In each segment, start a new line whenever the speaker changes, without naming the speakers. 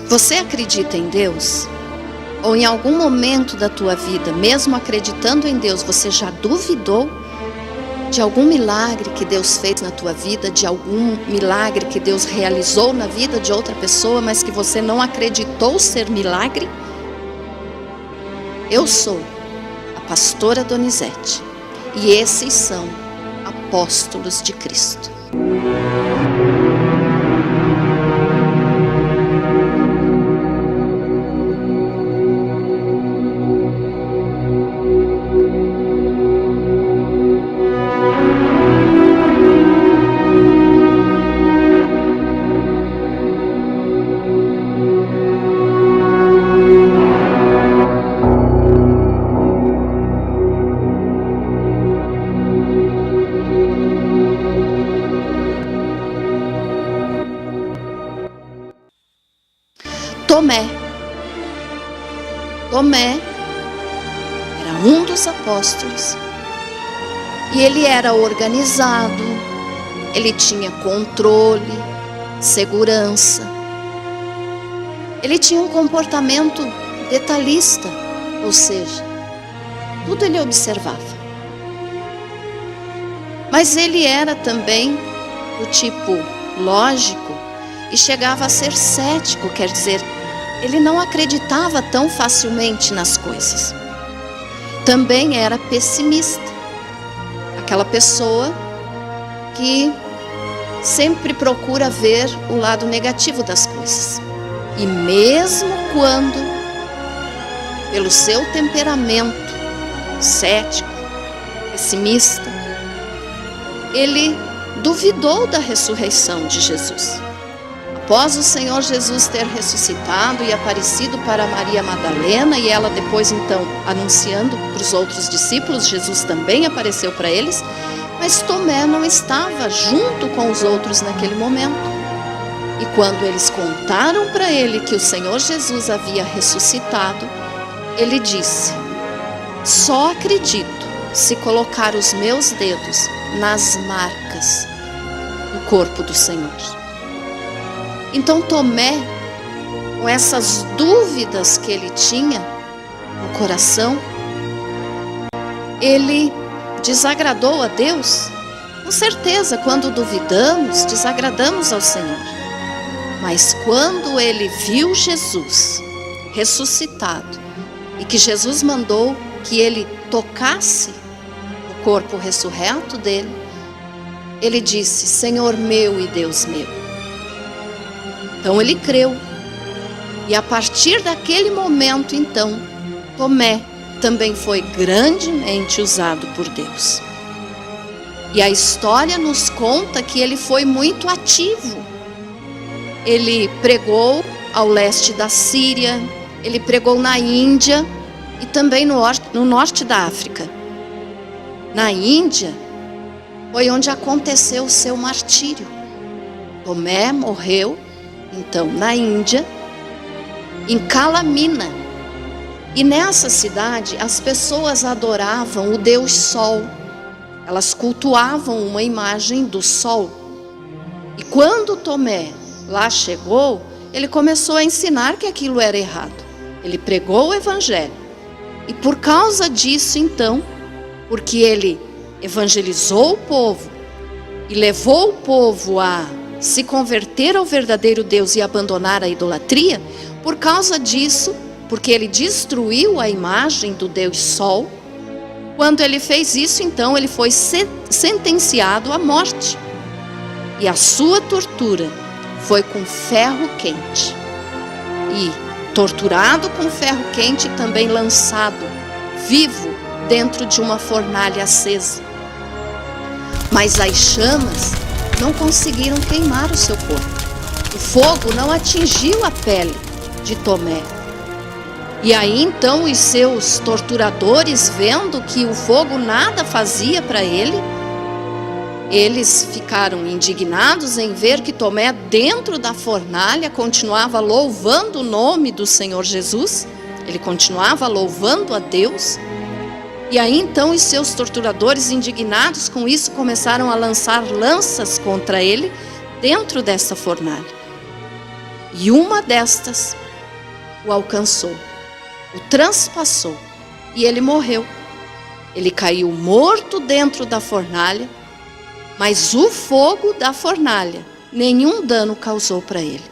Você acredita em Deus? Ou em algum momento da tua vida, mesmo acreditando em Deus, você já duvidou de algum milagre que Deus fez na tua vida, de algum milagre que Deus realizou na vida de outra pessoa, mas que você não acreditou ser milagre? Eu sou a pastora Donizete e esses são apóstolos de Cristo. Tomé era um dos apóstolos e ele era organizado, ele tinha controle, segurança, ele tinha um comportamento detalhista, ou seja, tudo ele observava. Mas ele era também do tipo lógico e chegava a ser cético, quer dizer, ele não acreditava tão facilmente nas coisas. Também era pessimista. Aquela pessoa que sempre procura ver o lado negativo das coisas. E mesmo quando, pelo seu temperamento cético, pessimista, ele duvidou da ressurreição de Jesus. Após o Senhor Jesus ter ressuscitado e aparecido para Maria Madalena, e ela depois então anunciando para os outros discípulos, Jesus também apareceu para eles, mas Tomé não estava junto com os outros naquele momento. E quando eles contaram para ele que o Senhor Jesus havia ressuscitado, ele disse: só acredito se colocar os meus dedos nas marcas do corpo do Senhor. Então Tomé, com essas dúvidas que ele tinha no coração, ele desagradou a Deus. Com certeza, quando duvidamos, desagradamos ao Senhor. Mas quando ele viu Jesus ressuscitado e que Jesus mandou que ele tocasse o corpo ressurreto dele, ele disse: Senhor meu e Deus meu. Então ele creu, e a partir daquele momento então, Tomé também foi grandemente usado por Deus. E a história nos conta que ele foi muito ativo. Ele pregou ao leste da Síria, ele pregou na Índia e também no norte da África. Na Índia foi onde aconteceu o seu martírio. Tomé morreu então na Índia, em Calamina. E nessa cidade as pessoas adoravam o Deus Sol. Elas cultuavam uma imagem do Sol. E quando Tomé lá chegou, ele começou a ensinar que aquilo era errado. Ele pregou o Evangelho. E por causa disso então, porque ele evangelizou o povo e levou o povo a se converter ao verdadeiro Deus e abandonar a idolatria, por causa disso, porque ele destruiu a imagem do Deus Sol, quando ele fez isso, então ele foi sentenciado à morte. E a sua tortura foi com ferro quente. E torturado com ferro quente, também lançado vivo dentro de uma fornalha acesa. Mas as chamas não conseguiram queimar o seu corpo. O fogo não atingiu a pele de Tomé. E aí então os seus torturadores, vendo que o fogo nada fazia para ele, eles ficaram indignados em ver que Tomé, dentro da fornalha, continuava louvando o nome do Senhor Jesus. Ele continuava louvando a Deus. E aí então os seus torturadores, indignados com isso, começaram a lançar lanças contra ele dentro dessa fornalha. E uma destas o alcançou, o transpassou, e ele morreu. Ele caiu morto dentro da fornalha, mas o fogo da fornalha nenhum dano causou para ele.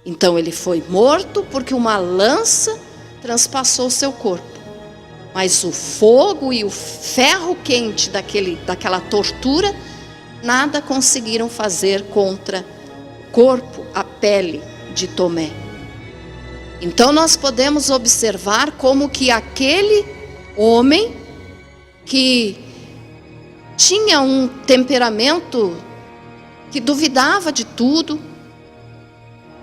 Então ele foi morto porque uma lança transpassou seu corpo. Mas o fogo e o ferro quente daquela tortura, nada conseguiram fazer contra o corpo, a pele de Tomé. Então nós podemos observar como que aquele homem que tinha um temperamento que duvidava de tudo,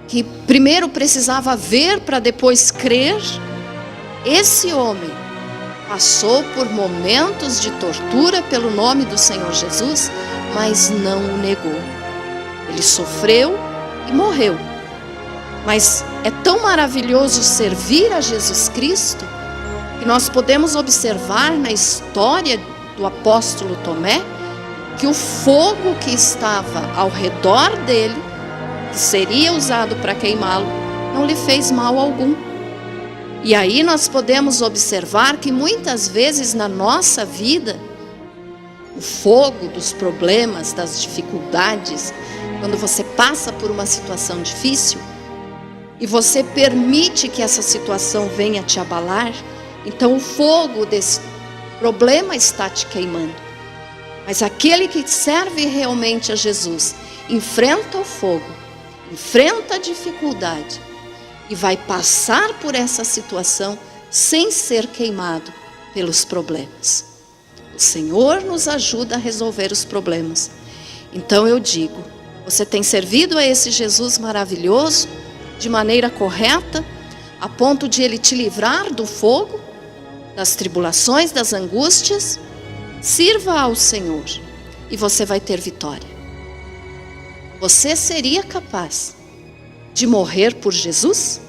que primeiro precisava ver para depois crer, esse homem passou por momentos de tortura pelo nome do Senhor Jesus, mas não o negou. Ele sofreu e morreu. Mas é tão maravilhoso servir a Jesus Cristo, que nós podemos observar na história do apóstolo Tomé, que o fogo que estava ao redor dele, que seria usado para queimá-lo, não lhe fez mal algum. E aí nós podemos observar que muitas vezes na nossa vida, o fogo dos problemas, das dificuldades, quando você passa por uma situação difícil, e você permite que essa situação venha te abalar, então o fogo desse problema está te queimando. Mas aquele que serve realmente a Jesus, enfrenta o fogo, enfrenta a dificuldade, e vai passar por essa situação sem ser queimado pelos problemas. O Senhor nos ajuda a resolver os problemas. Então eu digo, você tem servido a esse Jesus maravilhoso de maneira correta, a ponto de Ele te livrar do fogo, das tribulações, das angústias? Sirva ao Senhor e você vai ter vitória. Você seria capaz de morrer por Jesus?